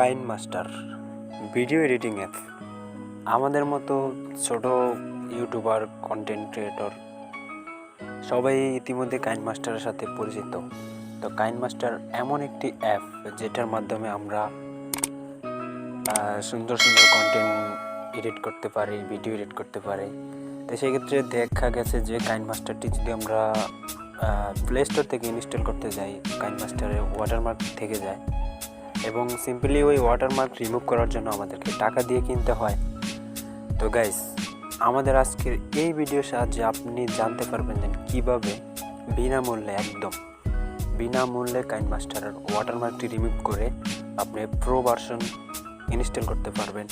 KineMaster video editing app. আমাদের মতো ছোট ইউটিউবার, কন্টেন্ট ক্রিয়েটর সবাই ইতিমধ্যে কাইনমাস্টারের সাথে পরিচিত। তো কাইনমাস্টার এমন একটি অ্যাপ যেটার মাধ্যমে আমরা সুন্দর সুন্দর কন্টেন্ট এডিট করতে পারি, ভিডিও এডিট করতে পারি। তো সেক্ষেত্রে দেখা গেছে যে কাইনমাস্টারটি যদি আমরা প্লে স্টোর থেকে ইনস্টল করতে যাই, কাইনমাস্টারের ওয়াটারমার্ক থেকে যায় এবং সিম্পলি ওই ওয়াটারমার্ক রিমুভ করার জন্য আমাদেরকে টাকা দিয়ে কিনতে হয়। তো গাইস, আমাদের আজকের এই ভিডিওর সাহায্যে আপনি জানতে পারবেন যে কীভাবে বিনামূল্যে, একদম বিনামূল্যে কাইনমাস্টারের ওয়াটারমার্কটি রিমুভ করে আপনি প্রো ভার্সন ইনস্টল করতে পারবেন।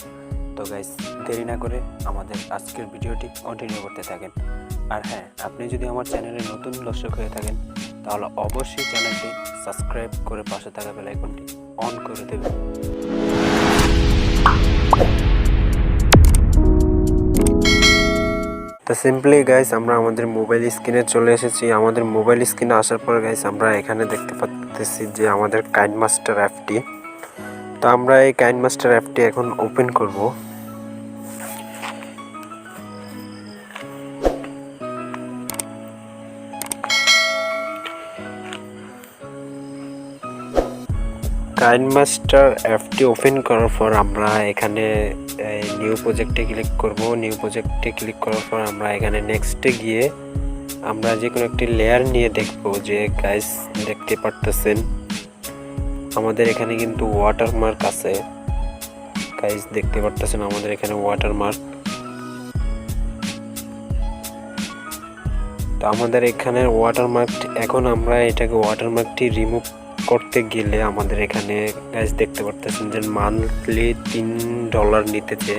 তো গাইস, দেরি না করে আমাদের আজকের ভিডিওটি কন্টিনিউ করতে থাকেন। আর হ্যাঁ, আপনি যদি আমার চ্যানেলে নতুন দর্শক হয়ে থাকেন তাহলে অবশ্যই চ্যানেলটি সাবস্ক্রাইব করে পাশে থাকা বেল আইকনটি অন করে দেবেন। তো সিম্পলি গাইস, আমরা আমাদের মোবাইল স্ক্রিনে চলে এসেছি। আমাদের মোবাইল স্ক্রিনে আসার পর গাইস, আমরা এখানে দেখতে পাচ্ছি যে আমাদের কাইনমাস্টার অ্যাপটি। তো আমরা এই কাইনমাস্টার অ্যাপটি এখন ওপেন করব। কাইনমাস্টার অ্যাপটি ওপেন করার পর আমরা এখানে নিউ প্রজেক্টে ক্লিক করব। নিউ প্রজেক্টে ক্লিক করার পর আমরা এখানে নেক্সটে গিয়ে আমরা যে কোনো একটি লেয়ার নিয়ে দেখব। যে গাইস দেখতে পারতেছেন আমাদের এখানে কিন্তু ওয়াটারমার্ক আছে। গাইস দেখতে পারতেছেন আমাদের এখানে ওয়াটারমার্ক। তো আমাদের এখানে ওয়াটারমার্ক, এখন আমরা এটাকে ওয়াটারমার্কটি রিমুভ করতে গেলে আমাদের এখানে গাইস দেখতে পারতেছেন যে মান্থলি $3 নিতেছে।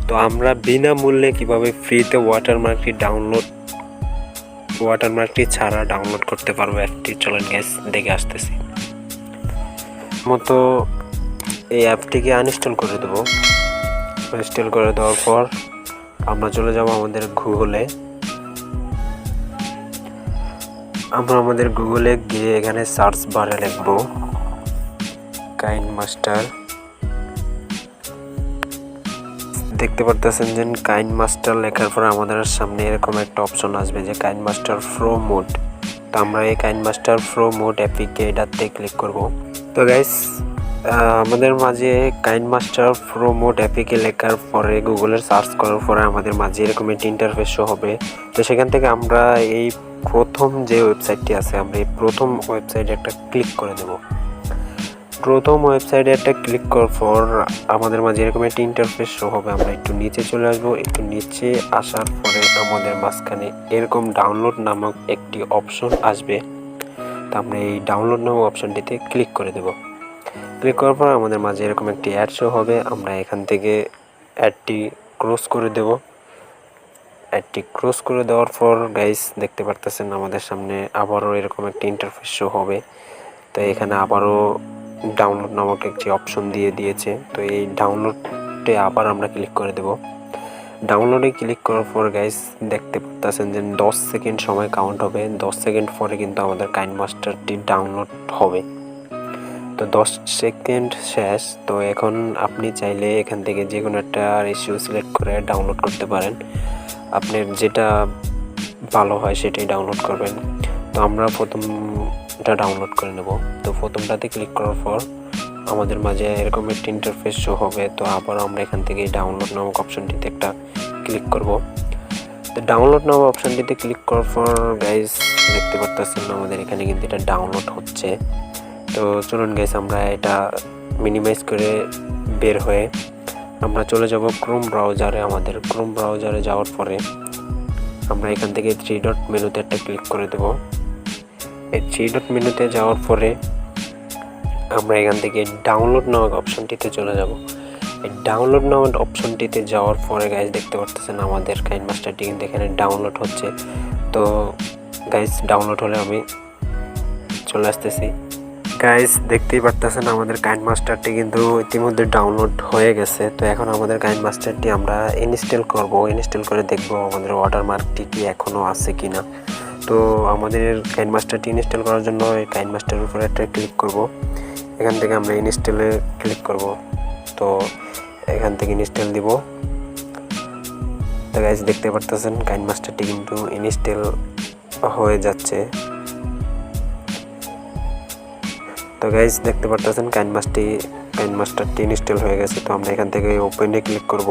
তো আমরা বিনামূল্যে কিভাবে ফ্রিতে ওয়াটারমার্কটি ছাড়া ডাউনলোড করতে পারবো অ্যাপটি, চলেন গাইস দেখে আসতেছি। মতো এই অ্যাপটিকে আনইনস্টল করে দেবো। ইনস্টল করে দেওয়ার পর আমরা চলে যাব আমাদের গুগলে। আমরা আমাদের গুগলে গিয়ে এখানে সার্চ বারে লিখব কাইনমাস্টার। দেখতে পারতেছেন যে কাইনমাস্টার লেখার পর আমাদের সামনে এরকম একটা অপশন আসবে যে কাইনমাস্টার প্রো মোড। তো আমরা এই কাইনমাস্টার প্রো মোড অ্যাপটিকে এটাতে ক্লিক করব। তো গাইস, আমাদের মাঝে কাইনমাস্টার প্রো মোড অ্যাপটিকে লেখার পরে গুগলের সার্চ করার পরে আমাদের মাঝে এরকম একটি ইন্টারফেস শো হবে। তো সেখান থেকে আমরা এই প্রথম যে ওয়েবসাইটটি আছে, আমরা এই প্রথম ওয়েবসাইটে একটা ক্লিক করে দেব। প্রথম ওয়েবসাইটে একটা ক্লিক করার পর আমাদের মাঝে এরকম একটা ইন্টারফেস শো হবে। আমরা একটু নিচে চলে আসবো। একটু নিচে আসার পরে আমাদের মাঝখানে এরকম ডাউনলোড নামক একটি অপশন আসবে। তো আমরা এই ডাউনলোড নামক অপশনটিতে ক্লিক করে দেব। ক্লিক করার পর আমাদের মাঝে এরকম একটি অ্যাড শো হবে। আমরা এখান থেকে অ্যাডটি ক্লোজ করে দেব। অ্যাডটি ক্লোজ করে দেওয়ার পর গাইস দেখতে পারতেছেন আমাদের সামনে আবারও এরকম একটি ইন্টারফেস শো হবে। তো এখানে আবারও ডাউনলোড নামক একটি অপশন দিয়েছে। তো এই ডাউনলোডে আবার আমরা ক্লিক করে দেব। ডাউনলোডে ক্লিক করার পর গাইস দেখতে পাচ্ছেন যে 10 সেকেন্ড সময় কাউন্ট হবে। 10 সেকেন্ড পরে কিন্তু আমাদের কাইনমাস্টারটি ডাউনলোড হবে। তো 10 সেকেন্ড শেষ। তো এখন আপনি চাইলে এখান থেকে যে কোনো একটা রেশিও সিলেক্ট করে ডাউনলোড করতে পারেন। আপনার যেটা ভালো হয় সেটাই ডাউনলোড করবেন। তো আমরা প্রথমটা ডাউনলোড করে নেব। তো প্রথমটাতে ক্লিক করার পর আমাদের মাঝে এরকম একটি ইন্টারফেস শো হবে। তো আবার আমরা এখান থেকে ডাউনলোড নামক অপশনটিতে একটা ক্লিক করব। তো ডাউনলোড নামক অপশনটিতে ক্লিক করার পর গাইস দেখতে পাচ্ছেন আমাদের এখানে কিন্তু এটা ডাউনলোড হচ্ছে। তো চলুন গাইস, আমরা এটা মিনিমাইজ করে বের হয়ে আমরা চলে যাব ক্রোম ব্রাউজারে। আমাদের ক্রোম ব্রাউজারে যাওয়ার পরে আমরা এখান থেকে 3 ডট মেনুতে একটা ক্লিক করে দেব। এই 3 ডট মেনুতে যাওয়ার পরে আমরা এখান থেকে ডাউনলোড নামক অপশনটিতে চলে যাব। এই ডাউনলোড নামক অপশনটিতে যাওয়ার পরে গাইস দেখতে পাচ্ছেন আমাদের কাইনমাস্টারটি কিন্তু এখানে ডাউনলোড হচ্ছে। তো গাইস ডাউনলোড হলে আমি চলে আসতেছি। গাইস দেখতেই পারতেছেন আমাদের কাইনমাস্টারটি কিন্তু ইতিমধ্যে ডাউনলোড হয়ে গেছে। তো এখন আমাদের কাইনমাস্টারটি আমরা ইনস্টল করব। ইনস্টল করে দেখব আমাদের ওয়াটারমার্কটি কি এখনও আছে কিনা। তো আমাদের কাইনমাস্টারটি ইনস্টল করার জন্য এই কাইনমাস্টারের উপরে একটা ক্লিক করব। এখান থেকে আমরা ইনস্টলে ক্লিক করব। তো এখান থেকে ইনস্টল দিব। তো গাইস দেখতে পারতেছেন কাইনমাস্টারটি কিন্তু ইনস্টল হয়ে যাচ্ছে। তো গাইস দেখতে পারতেছেন কাইনমাস্টারটি ইনস্টল হয়ে গেছে। তো আমরা এখান থেকে ওপেনে ক্লিক করব।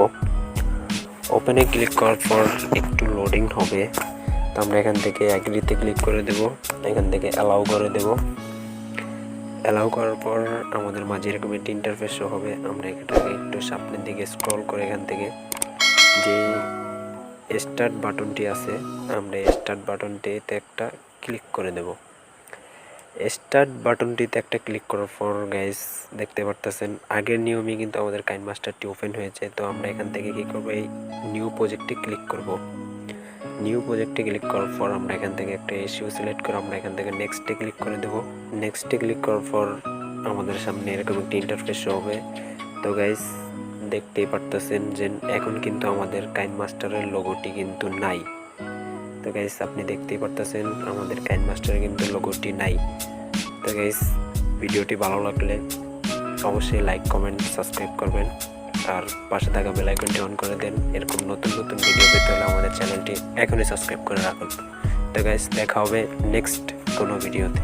ওপেনে ক্লিক করার পর একটু লোডিং হবে। তো আমরা এখান থেকে অ্যাগ্রিতে ক্লিক করে দেব। এখান থেকে অ্যালাউ করে দেব। অ্যালাউ করার পর আমাদের মাঝে এরকম একটি ইন্টারফেস শো হবে। আমরা এটাকে একটু সামনের দিকে স্ক্রল করে এখান থেকে যে স্টার্ট বাটনটি আছে, আমরা স্টার্ট বাটনটিতে একটা ক্লিক করে দেব। স্টার্ট বাটনটিতে একটা ক্লিক করার পর গাইস দেখতে পারতেছেন আগের নিয়মই কিন্তু আমাদের কাইনমাস্টারটি ওপেন হয়েছে। তো আমরা এখান থেকে কী করবো, এই নিউ প্রজেক্টে ক্লিক করব। নিউ প্রজেক্টে ক্লিক করার পর আমরা এখান থেকে একটা ইস্যু সিলেক্ট করে আমরা এখান থেকে নেক্সটে ক্লিক করে দেব। নেক্সটে ক্লিক করার পর আমাদের সামনে এরকম একটি ইন্টারফেস হবে। তো গাইস দেখতেই পারতেছেন যে এখন কিন্তু আমাদের কাইনমাস্টারের লোগোটি কিন্তু নাই। তো গাইস আপনি দেখতেই পারতেছেন আমাদের কাইনমাস্টারে কিন্তু লোগোটি নাই। তো গাইস ভিডিওটি ভালো লাগলে অবশ্যই লাইক, কমেন্ট, সাবস্ক্রাইব করবেন আর পাশে থাকা বেল আইকনটি অন করে দেন। এরকম নতুন নতুন ভিডিও পেতে হলে আমাদের চ্যানেলটি এখনই সাবস্ক্রাইব করে রাখুন। তো গাইস দেখা হবে নেক্সট কোনো ভিডিওতে।